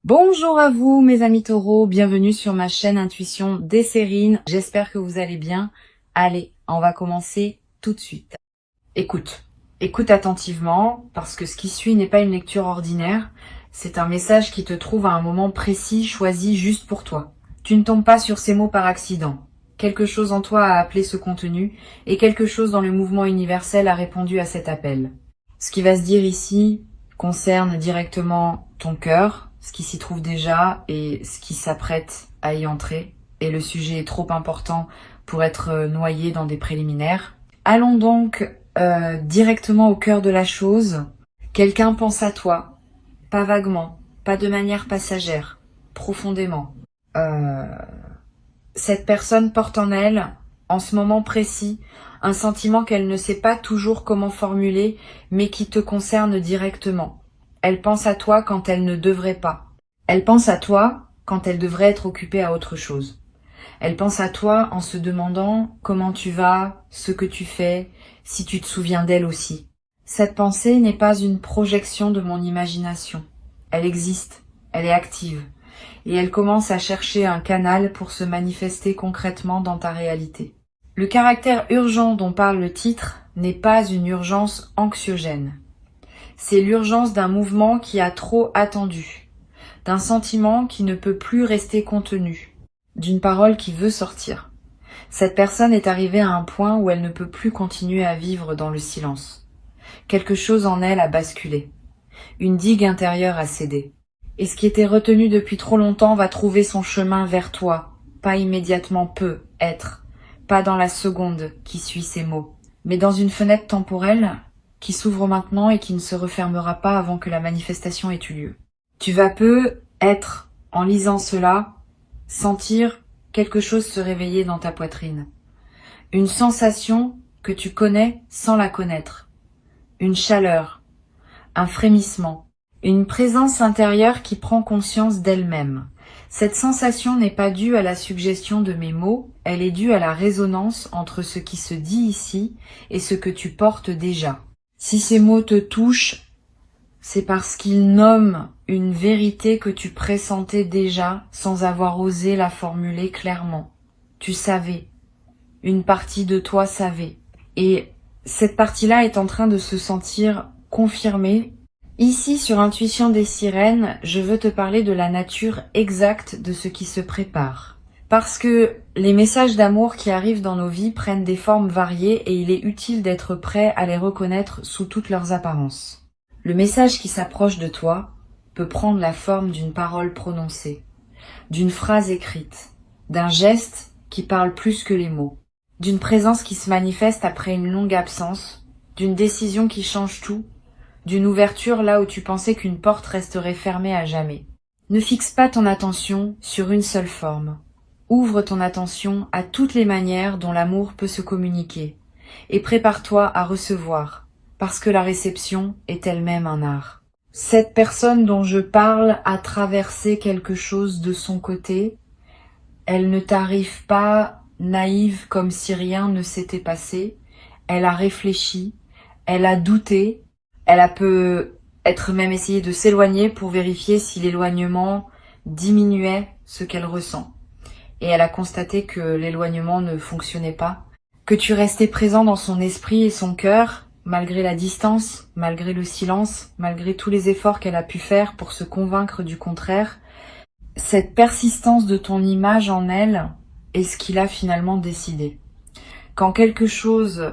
Bonjour à vous mes amis taureaux, bienvenue sur ma chaîne Intuition Desserine. J'espère que vous allez bien. Allez, on va commencer tout de suite. Écoute attentivement parce que ce qui suit n'est pas une lecture ordinaire. C'est un message qui te trouve à un moment précis, choisi juste pour toi. Tu ne tombes pas sur ces mots par accident. Quelque chose en toi a appelé ce contenu et quelque chose dans le mouvement universel a répondu à cet appel. Ce qui va se dire ici concerne directement ton cœur, ce qui s'y trouve déjà et ce qui s'apprête à y entrer. Et le sujet est trop important pour être noyé dans des préliminaires. Allons donc directement au cœur de la chose. Quelqu'un pense à toi, pas vaguement, pas de manière passagère, profondément. Cette personne porte en elle, en ce moment précis, un sentiment qu'elle ne sait pas toujours comment formuler, mais qui te concerne directement. Elle pense à toi quand elle ne devrait pas. Elle pense à toi quand elle devrait être occupée à autre chose. Elle pense à toi en se demandant comment tu vas, ce que tu fais, si tu te souviens d'elle aussi. Cette pensée n'est pas une projection de mon imagination. Elle existe, elle est active, et elle commence à chercher un canal pour se manifester concrètement dans ta réalité. Le caractère urgent dont parle le titre n'est pas une urgence anxiogène. C'est l'urgence d'un mouvement qui a trop attendu, d'un sentiment qui ne peut plus rester contenu, d'une parole qui veut sortir. Cette personne est arrivée à un point où elle ne peut plus continuer à vivre dans le silence. Quelque chose en elle a basculé. Une digue intérieure a cédé. Et ce qui était retenu depuis trop longtemps va trouver son chemin vers toi. Pas immédiatement peut être. Pas dans la seconde qui suit ces mots. Mais dans une fenêtre temporelle qui s'ouvre maintenant et qui ne se refermera pas avant que la manifestation ait eu lieu. Tu vas peu être, en lisant cela, sentir quelque chose se réveiller dans ta poitrine. Une sensation que tu connais sans la connaître. Une chaleur, un frémissement, une présence intérieure qui prend conscience d'elle-même. Cette sensation n'est pas due à la suggestion de mes mots, elle est due à la résonance entre ce qui se dit ici et ce que tu portes déjà. Si ces mots te touchent, c'est parce qu'ils nomment une vérité que tu pressentais déjà sans avoir osé la formuler clairement. Tu savais. Une partie de toi savait. Et cette partie-là est en train de se sentir confirmée. Ici, sur Intuition des sirènes, je veux te parler de la nature exacte de ce qui se prépare. Parce que les messages d'amour qui arrivent dans nos vies prennent des formes variées et il est utile d'être prêt à les reconnaître sous toutes leurs apparences. Le message qui s'approche de toi peut prendre la forme d'une parole prononcée, d'une phrase écrite, d'un geste qui parle plus que les mots, d'une présence qui se manifeste après une longue absence, d'une décision qui change tout, d'une ouverture là où tu pensais qu'une porte resterait fermée à jamais. Ne fixe pas ton attention sur une seule forme. Ouvre ton attention à toutes les manières dont l'amour peut se communiquer et prépare-toi à recevoir, parce que la réception est elle-même un art. Cette personne dont je parle a traversé quelque chose de son côté. Elle ne t'arrive pas naïve comme si rien ne s'était passé. Elle a réfléchi, elle a douté, elle a peut-être même essayé de s'éloigner pour vérifier si l'éloignement diminuait ce qu'elle ressent. Et elle a constaté que l'éloignement ne fonctionnait pas, que tu restais présent dans son esprit et son cœur, malgré la distance, malgré le silence, malgré tous les efforts qu'elle a pu faire pour se convaincre du contraire. Cette persistance de ton image en elle est ce qu'il a finalement décidé. Quand quelque chose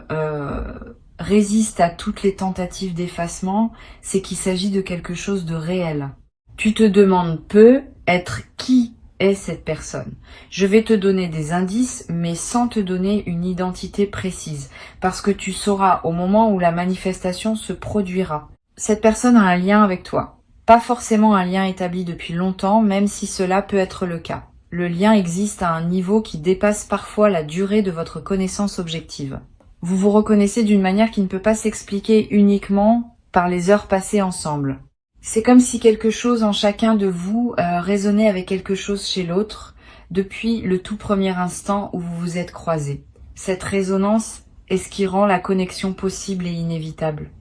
résiste à toutes les tentatives d'effacement, c'est qu'il s'agit de quelque chose de réel. Tu te demandes peu être qui est cette personne. Je vais te donner des indices, mais sans te donner une identité précise, parce que tu sauras au moment où la manifestation se produira. Cette personne a un lien avec toi. Pas forcément un lien établi depuis longtemps, même si cela peut être le cas. Le lien existe à un niveau qui dépasse parfois la durée de votre connaissance objective. Vous vous reconnaissez d'une manière qui ne peut pas s'expliquer uniquement par les heures passées ensemble. C'est comme si quelque chose en chacun de vous résonnait avec quelque chose chez l'autre depuis le tout premier instant où vous vous êtes croisés. Cette résonance est ce qui rend la connexion possible et inévitable.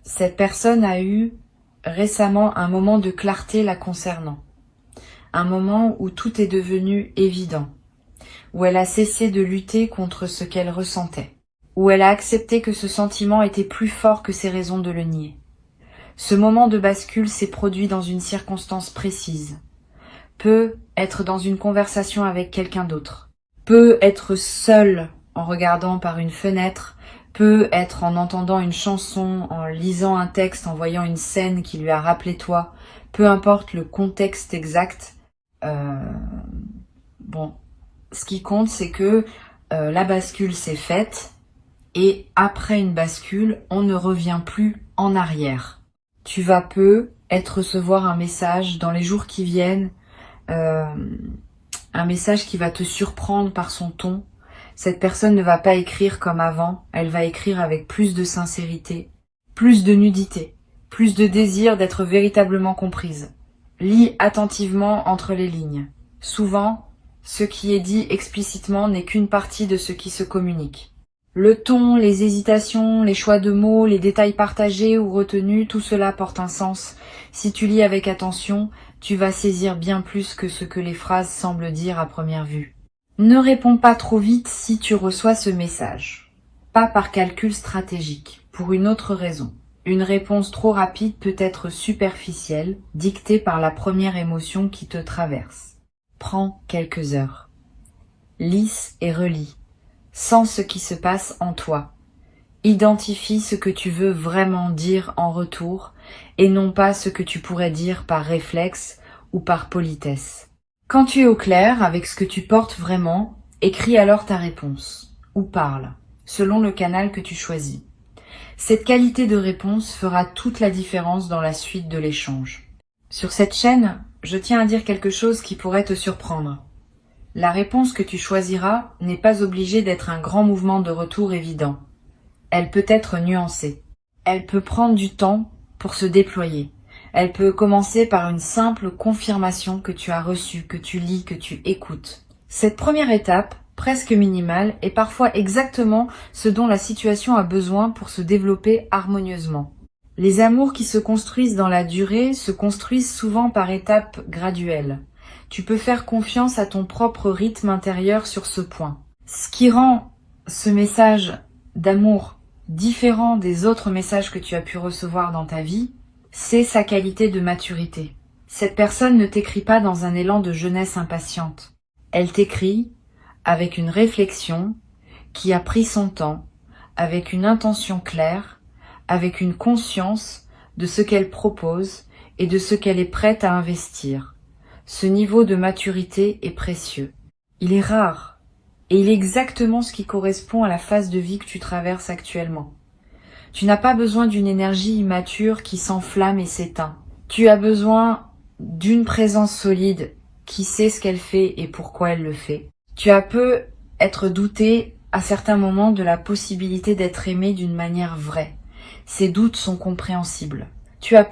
Cette personne a eu récemment un moment de clarté la concernant, un moment où tout est devenu évident, où elle a cessé de lutter contre ce qu'elle ressentait, où elle a accepté que ce sentiment était plus fort que ses raisons de le nier. Ce moment de bascule s'est produit dans une circonstance précise. Peut être dans une conversation avec quelqu'un d'autre, peut être seule en regardant par une fenêtre, peut être en entendant une chanson, en lisant un texte, en voyant une scène qui lui a rappelé toi, peu importe le contexte exact. Bon, ce qui compte, c'est que la bascule s'est faite, et après une bascule, on ne revient plus en arrière. Tu vas peut-être recevoir un message dans les jours qui viennent, un message qui va te surprendre par son ton. Cette personne ne va pas écrire comme avant, elle va écrire avec plus de sincérité, plus de nudité, plus de désir d'être véritablement comprise. Lis attentivement entre les lignes. Souvent, ce qui est dit explicitement n'est qu'une partie de ce qui se communique. Le ton, les hésitations, les choix de mots, les détails partagés ou retenus, tout cela porte un sens. Si tu lis avec attention, tu vas saisir bien plus que ce que les phrases semblent dire à première vue. Ne réponds pas trop vite si tu reçois ce message. Pas par calcul stratégique, pour une autre raison. Une réponse trop rapide peut être superficielle, dictée par la première émotion qui te traverse. Prends quelques heures. Lis et relis. Sens ce qui se passe en toi. Identifie ce que tu veux vraiment dire en retour et non pas ce que tu pourrais dire par réflexe ou par politesse. Quand tu es au clair avec ce que tu portes vraiment, écris alors ta réponse ou parle, selon le canal que tu choisis. Cette qualité de réponse fera toute la différence dans la suite de l'échange. Sur cette chaîne, je tiens à dire quelque chose qui pourrait te surprendre. La réponse que tu choisiras n'est pas obligée d'être un grand mouvement de retour évident. Elle peut être nuancée. Elle peut prendre du temps pour se déployer. Elle peut commencer par une simple confirmation que tu as reçue, que tu lis, que tu écoutes. Cette première étape, presque minimale, est parfois exactement ce dont la situation a besoin pour se développer harmonieusement. Les amours qui se construisent dans la durée se construisent souvent par étapes graduelles. Tu peux faire confiance à ton propre rythme intérieur sur ce point. Ce qui rend ce message d'amour différent des autres messages que tu as pu recevoir dans ta vie, c'est sa qualité de maturité. Cette personne ne t'écrit pas dans un élan de jeunesse impatiente. Elle t'écrit avec une réflexion qui a pris son temps, avec une intention claire, avec une conscience de ce qu'elle propose et de ce qu'elle est prête à investir. Ce niveau de maturité est précieux. Il est rare et il est exactement ce qui correspond à la phase de vie que tu traverses actuellement. Tu n'as pas besoin d'une énergie immature qui s'enflamme et s'éteint. Tu as besoin d'une présence solide qui sait ce qu'elle fait et pourquoi elle le fait. Tu as être douté à certains moments de la possibilité d'être aimé d'une manière vraie. Ces doutes sont compréhensibles. Tu as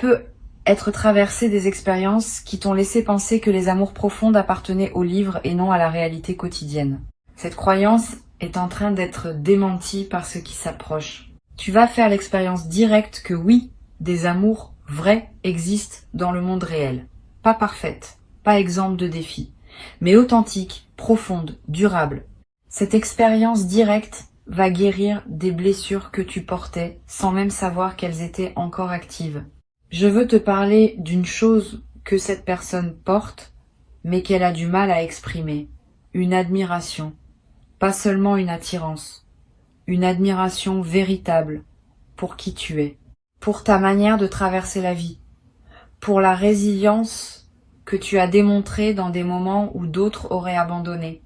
être traversé des expériences qui t'ont laissé penser que les amours profondes appartenaient au livre et non à la réalité quotidienne. Cette croyance est en train d'être démentie par ce qui s'approche. Tu vas faire l'expérience directe que oui, des amours vrais existent dans le monde réel. Pas parfaites, pas exemptes de défis, mais authentiques, profondes, durables. Cette expérience directe va guérir des blessures que tu portais sans même savoir qu'elles étaient encore actives. Je veux te parler d'une chose que cette personne porte, mais qu'elle a du mal à exprimer. Une admiration, pas seulement une attirance. Une admiration véritable pour qui tu es, pour ta manière de traverser la vie, pour la résilience que tu as démontrée dans des moments où d'autres auraient abandonné,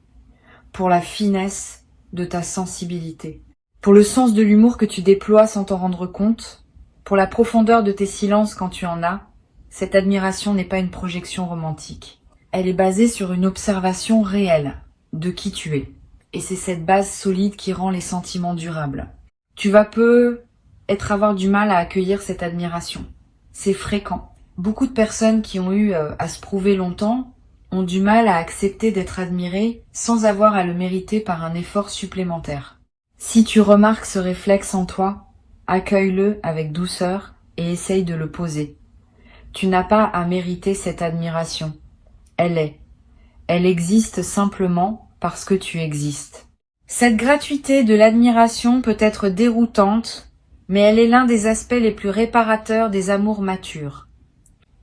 pour la finesse de ta sensibilité, pour le sens de l'humour que tu déploies sans t'en rendre compte, pour la profondeur de tes silences quand tu en as. Cette admiration n'est pas une projection romantique. Elle est basée sur une observation réelle de qui tu es. Et c'est cette base solide qui rend les sentiments durables. Tu vas avoir du mal à accueillir cette admiration. C'est fréquent. Beaucoup de personnes qui ont eu à se prouver longtemps ont du mal à accepter d'être admirées sans avoir à le mériter par un effort supplémentaire. Si tu remarques ce réflexe en toi, accueille-le avec douceur et essaye de le poser. Tu n'as pas à mériter cette admiration. Elle est. Elle existe simplement parce que tu existes. Cette gratuité de l'admiration peut être déroutante, mais elle est l'un des aspects les plus réparateurs des amours matures.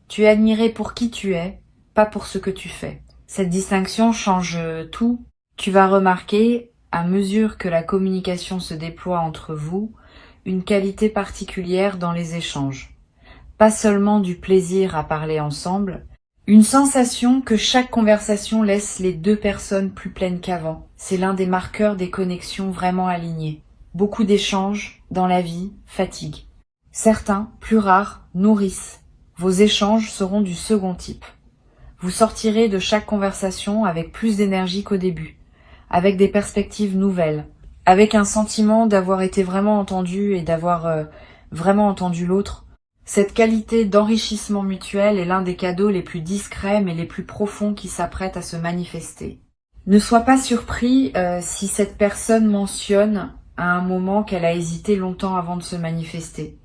Tu es admiré pour qui tu es, pas pour ce que tu fais. Cette distinction change tout. Tu vas remarquer, à mesure que la communication se déploie entre vous, une qualité particulière dans les échanges. Pas seulement du plaisir à parler ensemble, une sensation que chaque conversation laisse les deux personnes plus pleines qu'avant. C'est l'un des marqueurs des connexions vraiment alignées. Beaucoup d'échanges, dans la vie, fatiguent. Certains, plus rares, nourrissent. Vos échanges seront du second type. Vous sortirez de chaque conversation avec plus d'énergie qu'au début, avec des perspectives nouvelles, avec un sentiment d'avoir été vraiment entendu et d'avoir vraiment entendu l'autre. Cette qualité d'enrichissement mutuel est l'un des cadeaux les plus discrets mais les plus profonds qui s'apprêtent à se manifester. Ne sois pas surpris si cette personne mentionne à un moment qu'elle a hésité longtemps avant de se manifester.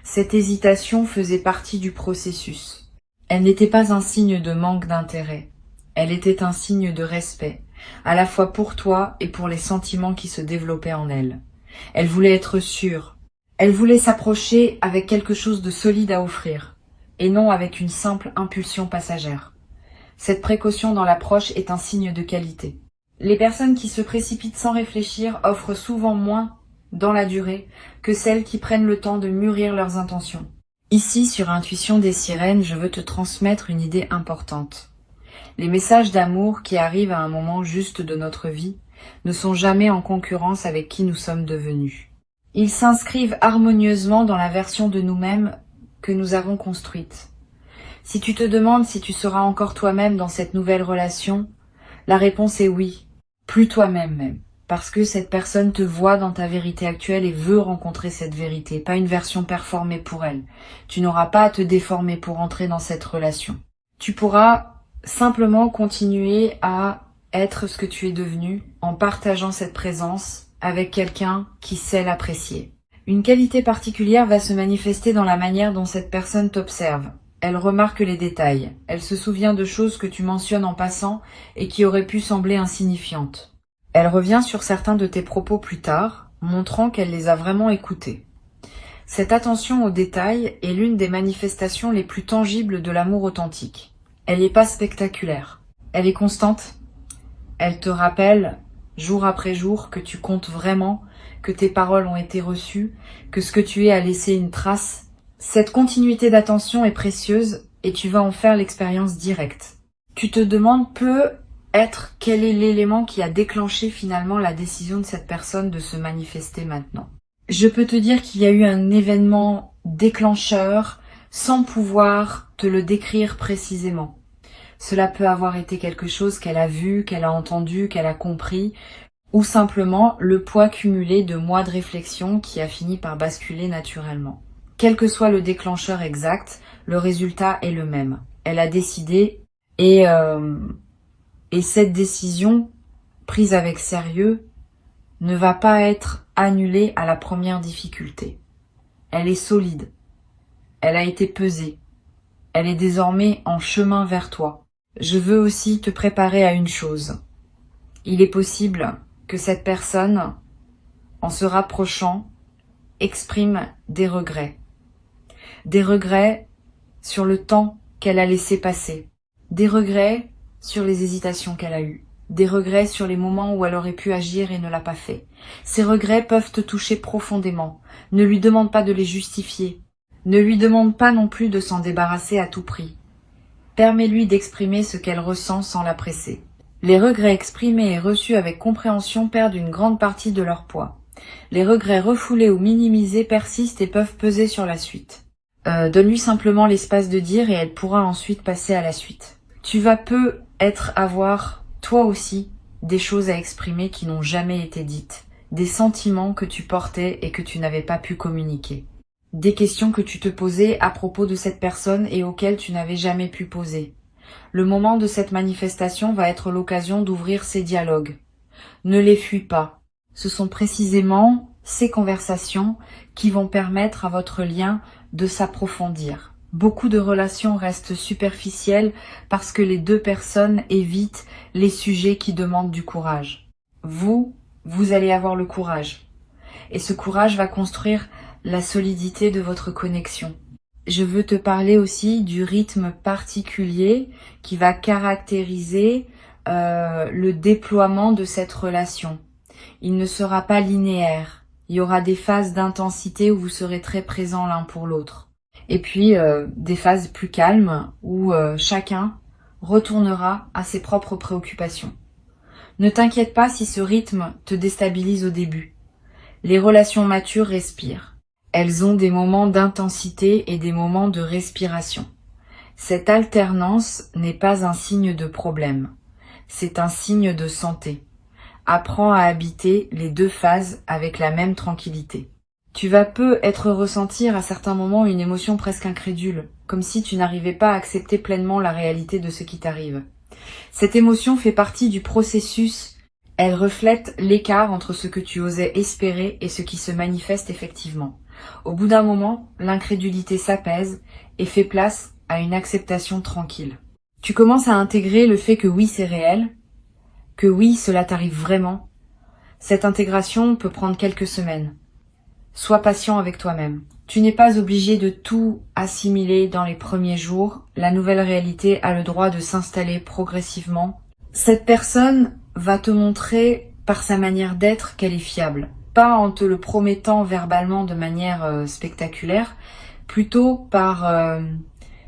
Cette hésitation faisait partie du processus. Elle n'était pas un signe de manque d'intérêt. Elle était un signe de respect, à la fois pour toi et pour les sentiments qui se développaient en elle. Elle voulait être sûre. Elle voulait s'approcher avec quelque chose de solide à offrir, et non avec une simple impulsion passagère. Cette précaution dans l'approche est un signe de qualité. Les personnes qui se précipitent sans réfléchir offrent souvent moins, dans la durée, que celles qui prennent le temps de mûrir leurs intentions. Ici, sur Intuition des Sirènes, je veux te transmettre une idée importante. Les messages d'amour qui arrivent à un moment juste de notre vie ne sont jamais en concurrence avec qui nous sommes devenus. Ils s'inscrivent harmonieusement dans la version de nous-mêmes que nous avons construite. Si tu te demandes si tu seras encore toi-même dans cette nouvelle relation, la réponse est oui, plus toi-même même, parce que cette personne te voit dans ta vérité actuelle et veut rencontrer cette vérité, pas une version performée pour elle. Tu n'auras pas à te déformer pour entrer dans cette relation. Tu pourras simplement continuer à être ce que tu es devenu en partageant cette présence avec quelqu'un qui sait l'apprécier. Une qualité particulière va se manifester dans la manière dont cette personne t'observe. Elle remarque les détails. Elle se souvient de choses que tu mentionnes en passant et qui auraient pu sembler insignifiantes. Elle revient sur certains de tes propos plus tard, montrant qu'elle les a vraiment écoutés. Cette attention aux détails est l'une des manifestations les plus tangibles de l'amour authentique. Elle n'est pas spectaculaire. Elle est constante. Elle te rappelle jour après jour que tu comptes vraiment, que tes paroles ont été reçues, que ce que tu es a laissé une trace. Cette continuité d'attention est précieuse et tu vas en faire l'expérience directe. Tu te demandes peut-être quel est l'élément qui a déclenché finalement la décision de cette personne de se manifester maintenant. Je peux te dire qu'il y a eu un événement déclencheur sans pouvoir te le décrire précisément. Cela peut avoir été quelque chose qu'elle a vu, qu'elle a entendu, qu'elle a compris, ou simplement le poids cumulé de mois de réflexion qui a fini par basculer naturellement. Quel que soit le déclencheur exact, le résultat est le même. Elle a décidé et cette décision, prise avec sérieux, ne va pas être annulée à la première difficulté. Elle est solide. Elle a été pesée. Elle est désormais en chemin vers toi. Je veux aussi te préparer à une chose. Il est possible que cette personne, en se rapprochant, exprime des regrets. Des regrets sur le temps qu'elle a laissé passer. Des regrets sur les hésitations qu'elle a eues. Des regrets sur les moments où elle aurait pu agir et ne l'a pas fait. Ces regrets peuvent te toucher profondément. Ne lui demande pas de les justifier. Ne lui demande pas non plus de s'en débarrasser à tout prix. Permets-lui d'exprimer ce qu'elle ressent sans la presser. Les regrets exprimés et reçus avec compréhension perdent une grande partie de leur poids. Les regrets refoulés ou minimisés persistent et peuvent peser sur la suite. Donne-lui simplement l'espace de dire et elle pourra ensuite passer à la suite. Tu vas peut-être avoir, toi aussi, des choses à exprimer qui n'ont jamais été dites. Des sentiments que tu portais et que tu n'avais pas pu communiquer. Des questions que tu te posais à propos de cette personne et auxquelles tu n'avais jamais pu poser. Le moment de cette manifestation va être l'occasion d'ouvrir ces dialogues. Ne les fuis pas. Ce sont précisément ces conversations qui vont permettre à votre lien de s'approfondir. Beaucoup de relations restent superficielles parce que les deux personnes évitent les sujets qui demandent du courage. Vous allez avoir le courage. Et ce courage va construire la solidité de votre connexion. Je veux te parler aussi du rythme particulier qui va caractériser le déploiement de cette relation. Il ne sera pas linéaire. Il y aura des phases d'intensité où vous serez très présents l'un pour l'autre. Et puis des phases plus calmes où chacun retournera à ses propres préoccupations. Ne t'inquiète pas si ce rythme te déstabilise au début. Les relations matures respirent. Elles ont des moments d'intensité et des moments de respiration. Cette alternance n'est pas un signe de problème, c'est un signe de santé. Apprends à habiter les deux phases avec la même tranquillité. Tu vas ressentir à certains moments une émotion presque incrédule, comme si tu n'arrivais pas à accepter pleinement la réalité de ce qui t'arrive. Cette émotion fait partie du processus. Elle reflète l'écart entre ce que tu osais espérer et ce qui se manifeste effectivement. Au bout d'un moment, l'incrédulité s'apaise et fait place à une acceptation tranquille. Tu commences à intégrer le fait que oui, c'est réel, que oui, cela t'arrive vraiment. Cette intégration peut prendre quelques semaines. Sois patient avec toi-même. Tu n'es pas obligé de tout assimiler dans les premiers jours. La nouvelle réalité a le droit de s'installer progressivement. Cette personne va te montrer par sa manière d'être qu'elle est fiable. Pas en te le promettant verbalement de manière spectaculaire, plutôt par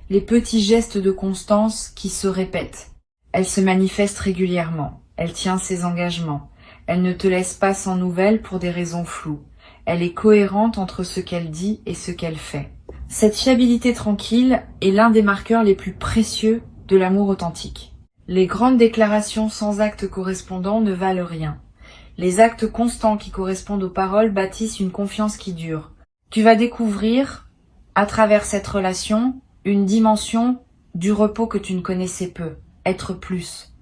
les petits gestes de constance qui se répètent. Elle se manifeste régulièrement. Elle tient ses engagements. Elle ne te laisse pas sans nouvelles pour des raisons floues. Elle est cohérente entre ce qu'elle dit et ce qu'elle fait. Cette fiabilité tranquille est l'un des marqueurs les plus précieux de l'amour authentique. Les grandes déclarations sans actes correspondants ne valent rien. Les actes constants qui correspondent aux paroles bâtissent une confiance qui dure. Tu vas découvrir, à travers cette relation, une dimension du repos que tu ne connaissais peu, être plus.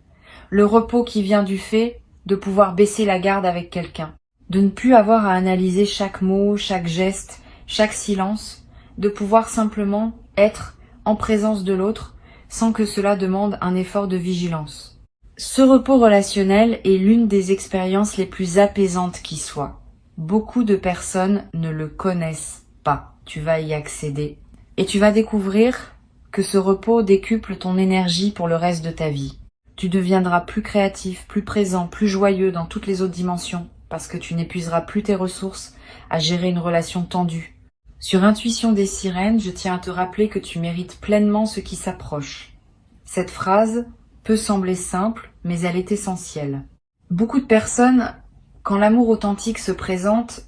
Le repos qui vient du fait de pouvoir baisser la garde avec quelqu'un. De ne plus avoir à analyser chaque mot, chaque geste, chaque silence, de pouvoir simplement être en présence de l'autre sans que cela demande un effort de vigilance. Ce repos relationnel est l'une des expériences les plus apaisantes qui soit. Beaucoup de personnes ne le connaissent pas. Tu vas y accéder et tu vas découvrir que ce repos décuple ton énergie pour le reste de ta vie. Tu deviendras plus créatif, plus présent, plus joyeux dans toutes les autres dimensions. Parce que tu n'épuiseras plus tes ressources à gérer une relation tendue. Sur Intuition des sirènes, je tiens à te rappeler que tu mérites pleinement ce qui s'approche. Cette phrase peut sembler simple, mais elle est essentielle. Beaucoup de personnes, quand l'amour authentique se présente,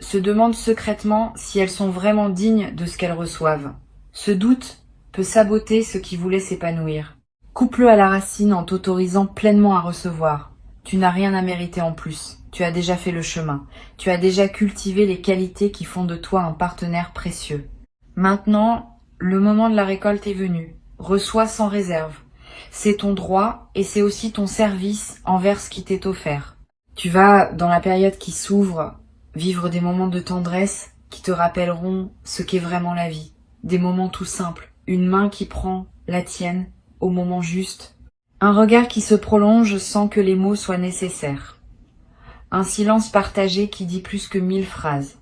se demandent secrètement si elles sont vraiment dignes de ce qu'elles reçoivent. Ce doute peut saboter ce qui voulait s'épanouir. Coupe-le à la racine en t'autorisant pleinement à recevoir. Tu n'as rien à mériter en plus. Tu as déjà fait le chemin. Tu as déjà cultivé les qualités qui font de toi un partenaire précieux. Maintenant, le moment de la récolte est venu. Reçois sans réserve. C'est ton droit et c'est aussi ton service envers ce qui t'est offert. Tu vas, dans la période qui s'ouvre, vivre des moments de tendresse qui te rappelleront ce qu'est vraiment la vie. Des moments tout simples. Une main qui prend la tienne au moment juste. Un regard qui se prolonge sans que les mots soient nécessaires. Un silence partagé qui dit plus que 1000 phrases.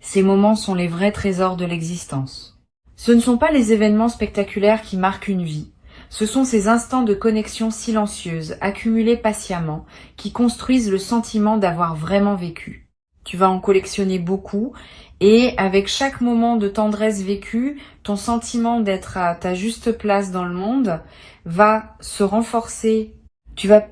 Ces moments sont les vrais trésors de l'existence. Ce ne sont pas les événements spectaculaires qui marquent une vie. Ce sont ces instants de connexion silencieuse, accumulés patiemment, qui construisent le sentiment d'avoir vraiment vécu. Tu vas en collectionner beaucoup et avec chaque moment de tendresse vécue, ton sentiment d'être à ta juste place dans le monde va se renforcer. Tu vas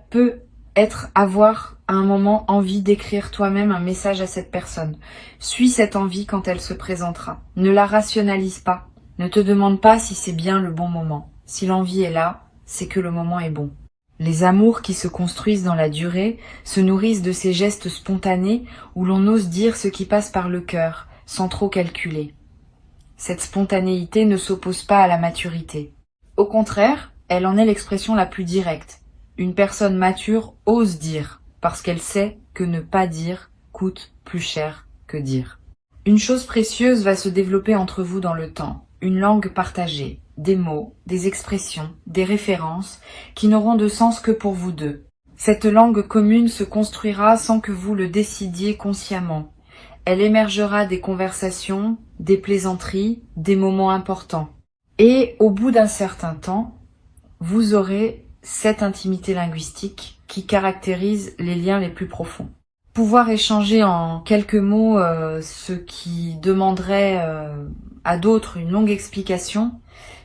avoir à un moment envie d'écrire toi-même un message à cette personne. Suis cette envie quand elle se présentera. Ne la rationalise pas. Ne te demande pas si c'est bien le bon moment. Si l'envie est là, c'est que le moment est bon. Les amours qui se construisent dans la durée se nourrissent de ces gestes spontanés où l'on ose dire ce qui passe par le cœur, sans trop calculer. Cette spontanéité ne s'oppose pas à la maturité. Au contraire, elle en est l'expression la plus directe. Une personne mature ose dire, parce qu'elle sait que ne pas dire coûte plus cher que dire. Une chose précieuse va se développer entre vous dans le temps. une langue partagée, des mots, des expressions, des références qui n'auront de sens que pour vous deux. Cette langue commune se construira sans que vous le décidiez consciemment. Elle émergera des conversations, des plaisanteries, des moments importants. Et au bout d'un certain temps, vous aurez cette intimité linguistique qui caractérise les liens les plus profonds. Pouvoir échanger en quelques mots ce qui demanderait à d'autres une longue explication,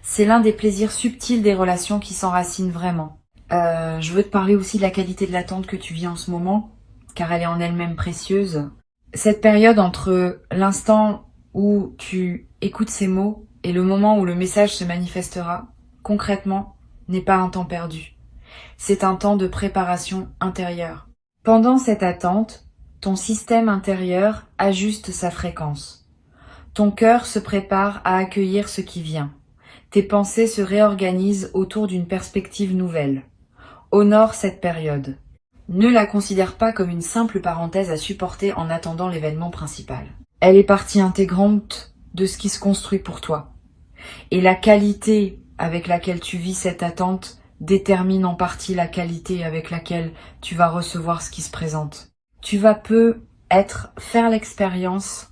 c'est l'un des plaisirs subtils des relations qui s'enracinent vraiment. Je veux te parler aussi de la qualité de l'attente que tu vis en ce moment, car elle est en elle-même précieuse. Cette période entre l'instant où tu écoutes ces mots et le moment où le message se manifestera, concrètement, n'est pas un temps perdu. C'est un temps de préparation intérieure. Pendant cette attente, ton système intérieur ajuste sa fréquence. Ton cœur se prépare à accueillir ce qui vient. Tes pensées se réorganisent autour d'une perspective nouvelle. Honore cette période. Ne la considère pas comme une simple parenthèse à supporter en attendant l'événement principal. Elle est partie intégrante de ce qui se construit pour toi. Et la qualité avec laquelle tu vis cette attente détermine en partie la qualité avec laquelle tu vas recevoir ce qui se présente. Tu vas faire l'expérience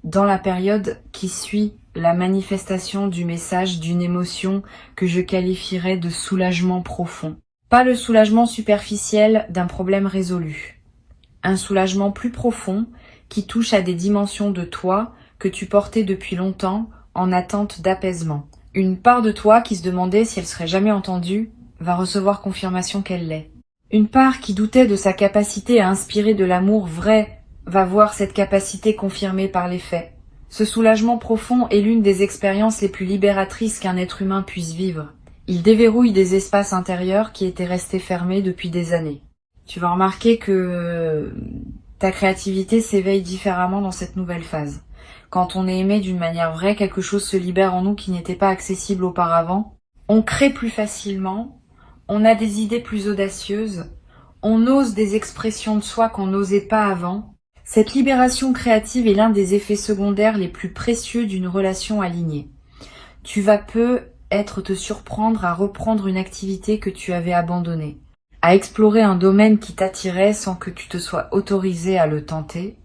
dans la période qui suit la manifestation du message d'une émotion que je qualifierais de soulagement profond. Pas le soulagement superficiel d'un problème résolu. Un soulagement plus profond qui touche à des dimensions de toi que tu portais depuis longtemps en attente d'apaisement. Une part de toi qui se demandait si elle serait jamais entendue va recevoir confirmation qu'elle l'est. Une part qui doutait de sa capacité à inspirer de l'amour vrai va voir cette capacité confirmée par les faits. Ce soulagement profond est l'une des expériences les plus libératrices qu'un être humain puisse vivre. Il déverrouille des espaces intérieurs qui étaient restés fermés depuis des années. Tu vas remarquer que ta créativité s'éveille différemment dans cette nouvelle phase. Quand on est aimé d'une manière vraie, quelque chose se libère en nous qui n'était pas accessible auparavant. On crée plus facilement, on a des idées plus audacieuses, on ose des expressions de soi qu'on n'osait pas avant. Cette libération créative est l'un des effets secondaires les plus précieux d'une relation alignée. Tu vas peut-être te surprendre à reprendre une activité que tu avais abandonnée, à explorer un domaine qui t'attirait sans que tu te sois autorisé à le tenter,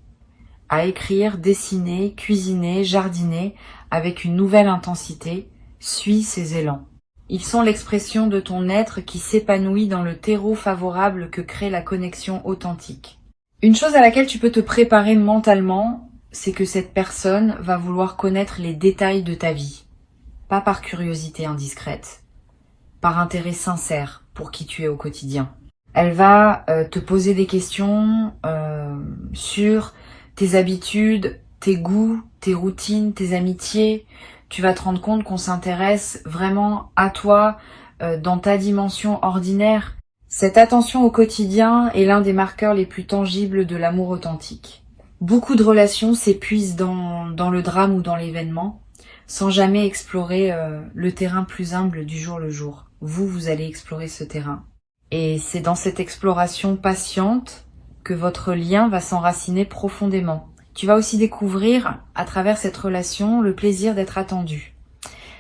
à écrire, dessiner, cuisiner, jardiner avec une nouvelle intensité. Suis ces élans. Ils sont l'expression de ton être qui s'épanouit dans le terreau favorable que crée la connexion authentique. Une chose à laquelle tu peux te préparer mentalement, c'est que cette personne va vouloir connaître les détails de ta vie. Pas par curiosité indiscrète, par intérêt sincère pour qui tu es au quotidien. Elle va te poser des questions sur tes habitudes, tes goûts, tes routines, tes amitiés. Tu vas te rendre compte qu'on s'intéresse vraiment à toi dans ta dimension ordinaire. Cette attention au quotidien est l'un des marqueurs les plus tangibles de l'amour authentique. Beaucoup de relations s'épuisent dans le drame ou dans l'événement, sans jamais explorer le terrain plus humble du jour le jour. Vous allez explorer ce terrain. Et c'est dans cette exploration patiente que votre lien va s'enraciner profondément. Tu vas aussi découvrir, à travers cette relation, le plaisir d'être attendu.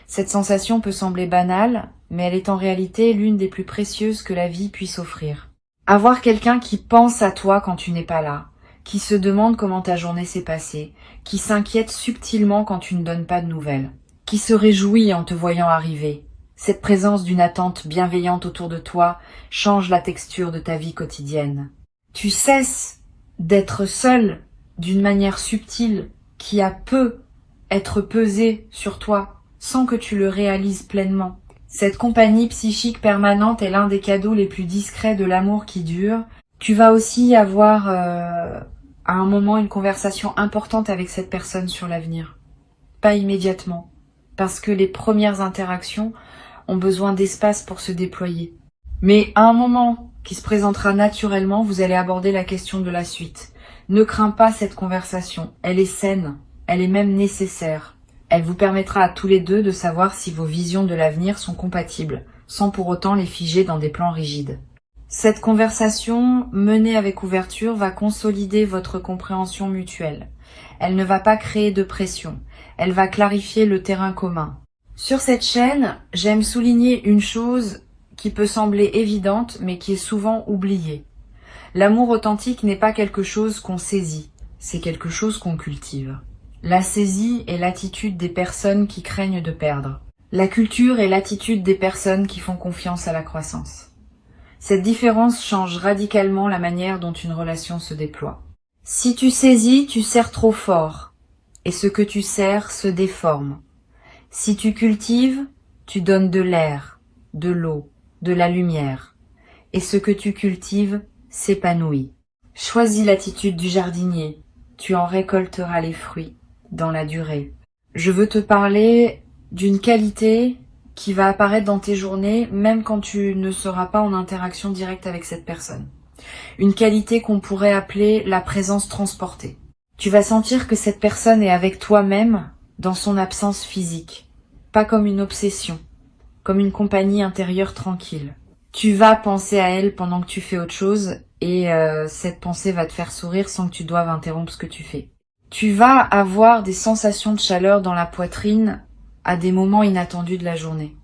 Cette sensation peut sembler banale, mais elle est en réalité l'une des plus précieuses que la vie puisse offrir. Avoir quelqu'un qui pense à toi quand tu n'es pas là, qui se demande comment ta journée s'est passée, qui s'inquiète subtilement quand tu ne donnes pas de nouvelles, qui se réjouit en te voyant arriver. Cette présence d'une attente bienveillante autour de toi change la texture de ta vie quotidienne. Tu cesses d'être seul d'une manière subtile qui a être pesée sur toi sans que tu le réalises pleinement. Cette compagnie psychique permanente est l'un des cadeaux les plus discrets de l'amour qui dure. Tu vas aussi avoir à un moment une conversation importante avec cette personne sur l'avenir. Pas immédiatement, parce que les premières interactions ont besoin d'espace pour se déployer. Mais à un moment qui se présentera naturellement, vous allez aborder la question de la suite. Ne crains pas cette conversation, elle est saine, elle est même nécessaire. Elle vous permettra à tous les deux de savoir si vos visions de l'avenir sont compatibles, sans pour autant les figer dans des plans rigides. Cette conversation, menée avec ouverture, va consolider votre compréhension mutuelle. Elle ne va pas créer de pression. Elle va clarifier le terrain commun. Sur cette chaîne, j'aime souligner une chose qui peut sembler évidente, mais qui est souvent oubliée. L'amour authentique n'est pas quelque chose qu'on saisit, c'est quelque chose qu'on cultive. La saisie est l'attitude des personnes qui craignent de perdre. La culture est l'attitude des personnes qui font confiance à la croissance. Cette différence change radicalement la manière dont une relation se déploie. Si tu saisis, tu serres trop fort, et ce que tu serres se déforme. Si tu cultives, tu donnes de l'air, de l'eau, de la lumière, et ce que tu cultives s'épanouit. Choisis l'attitude du jardinier, tu en récolteras les fruits dans la durée. Je veux te parler d'une qualité qui va apparaître dans tes journées, même quand tu ne seras pas en interaction directe avec cette personne. Une qualité qu'on pourrait appeler la présence transportée. Tu vas sentir que cette personne est avec toi-même dans son absence physique, pas comme une obsession, comme une compagnie intérieure tranquille. Tu vas penser à elle pendant que tu fais autre chose et cette pensée va te faire sourire sans que tu doives interrompre ce que tu fais. Tu vas avoir des sensations de chaleur dans la poitrine à des moments inattendus de la journée.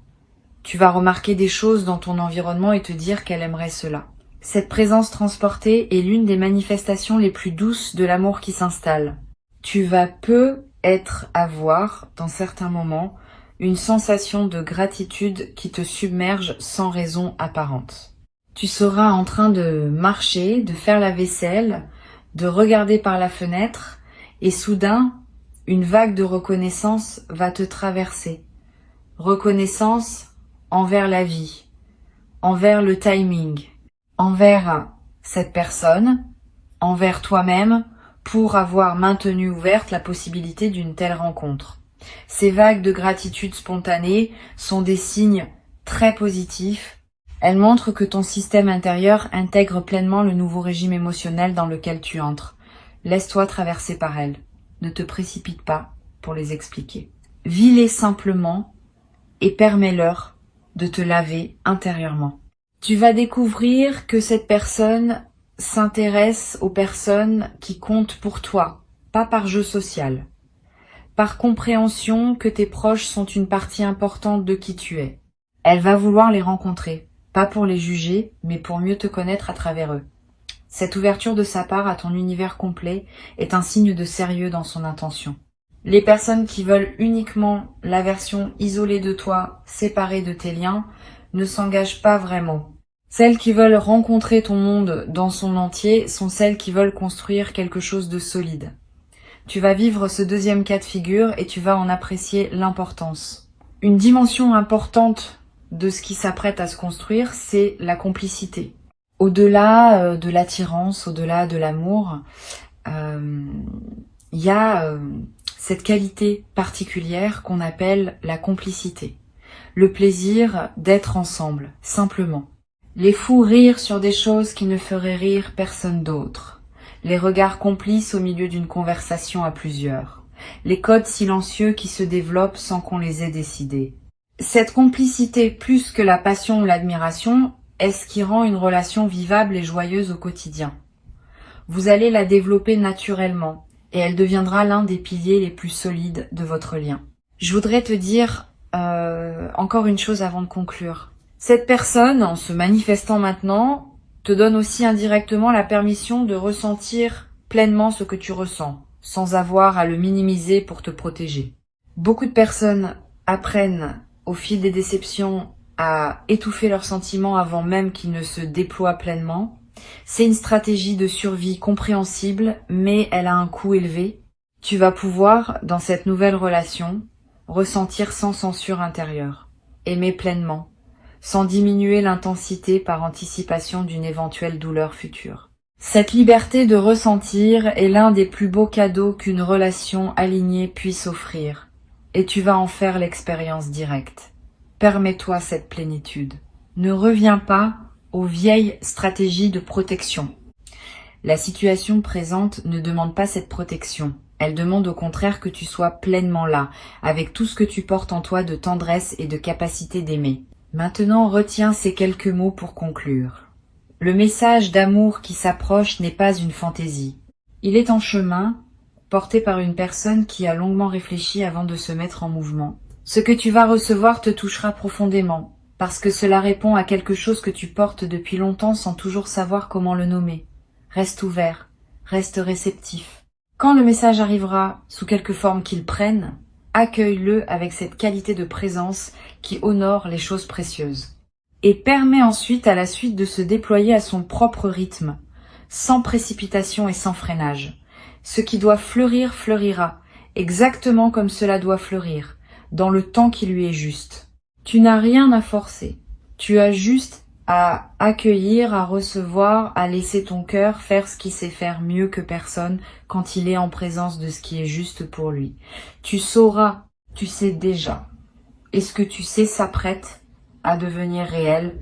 Tu vas remarquer des choses dans ton environnement et te dire qu'elle aimerait cela. Cette présence transportée est l'une des manifestations les plus douces de l'amour qui s'installe. Tu vas avoir, dans certains moments, une sensation de gratitude qui te submerge sans raison apparente. Tu seras en train de marcher, de faire la vaisselle, de regarder par la fenêtre, et soudain, une vague de reconnaissance va te traverser. Reconnaissance envers la vie, envers le timing, envers cette personne, envers toi-même, pour avoir maintenu ouverte la possibilité d'une telle rencontre. Ces vagues de gratitude spontanée sont des signes très positifs. Elles montrent que ton système intérieur intègre pleinement le nouveau régime émotionnel dans lequel tu entres. Laisse-toi traverser par elles. Ne te précipite pas pour les expliquer. Vis-les simplement et permets-leur de te laver intérieurement. Tu vas découvrir que cette personne s'intéresse aux personnes qui comptent pour toi, pas par jeu social, par compréhension que tes proches sont une partie importante de qui tu es. Elle va vouloir les rencontrer, pas pour les juger, mais pour mieux te connaître à travers eux. Cette ouverture de sa part à ton univers complet est un signe de sérieux dans son intention. Les personnes qui veulent uniquement la version isolée de toi, séparée de tes liens, ne s'engagent pas vraiment. Celles qui veulent rencontrer ton monde dans son entier sont celles qui veulent construire quelque chose de solide. Tu vas vivre ce deuxième cas de figure et tu vas en apprécier l'importance. Une dimension importante de ce qui s'apprête à se construire, c'est la complicité. Au-delà de l'attirance, au-delà de l'amour, il y a cette qualité particulière qu'on appelle la complicité. Le plaisir d'être ensemble, simplement. Les fous rire sur des choses qui ne feraient rire personne d'autre. Les regards complices au milieu d'une conversation à plusieurs. Les codes silencieux qui se développent sans qu'on les ait décidés. Cette complicité, plus que la passion ou l'admiration, est ce qui rend une relation vivable et joyeuse au quotidien. Vous allez la développer naturellement et elle deviendra l'un des piliers les plus solides de votre lien. Je voudrais te dire encore une chose avant de conclure. Cette personne, en se manifestant maintenant, te donne aussi indirectement la permission de ressentir pleinement ce que tu ressens, sans avoir à le minimiser pour te protéger. Beaucoup de personnes apprennent au fil des déceptions à étouffer leurs sentiments avant même qu'ils ne se déploient pleinement. C'est une stratégie de survie compréhensible, mais elle a un coût élevé. Tu vas pouvoir, dans cette nouvelle relation, ressentir sans censure intérieure, aimer pleinement, sans diminuer l'intensité par anticipation d'une éventuelle douleur future. Cette liberté de ressentir est l'un des plus beaux cadeaux qu'une relation alignée puisse offrir, et tu vas en faire l'expérience directe. Permets-toi cette plénitude. Ne reviens pas aux vieilles stratégies de protection. La situation présente ne demande pas cette protection. Elle demande au contraire que tu sois pleinement là, avec tout ce que tu portes en toi de tendresse et de capacité d'aimer. Maintenant, retiens ces quelques mots pour conclure. Le message d'amour qui s'approche n'est pas une fantaisie. Il est en chemin porté par une personne qui a longuement réfléchi avant de se mettre en mouvement. Ce que tu vas recevoir te touchera profondément, parce que cela répond à quelque chose que tu portes depuis longtemps sans toujours savoir comment le nommer. Reste ouvert, reste réceptif. Quand le message arrivera, sous quelque forme qu'il prenne, accueille-le avec cette qualité de présence qui honore les choses précieuses. Et permet ensuite à la suite de se déployer à son propre rythme, sans précipitation et sans freinage. Ce qui doit fleurir fleurira, exactement comme cela doit fleurir, dans le temps qui lui est juste. Tu n'as rien à forcer, tu as juste à accueillir, à recevoir, à laisser ton cœur faire ce qu'il sait faire mieux que personne quand il est en présence de ce qui est juste pour lui. Tu sauras, tu sais déjà, et ce que tu sais s'apprête à devenir réel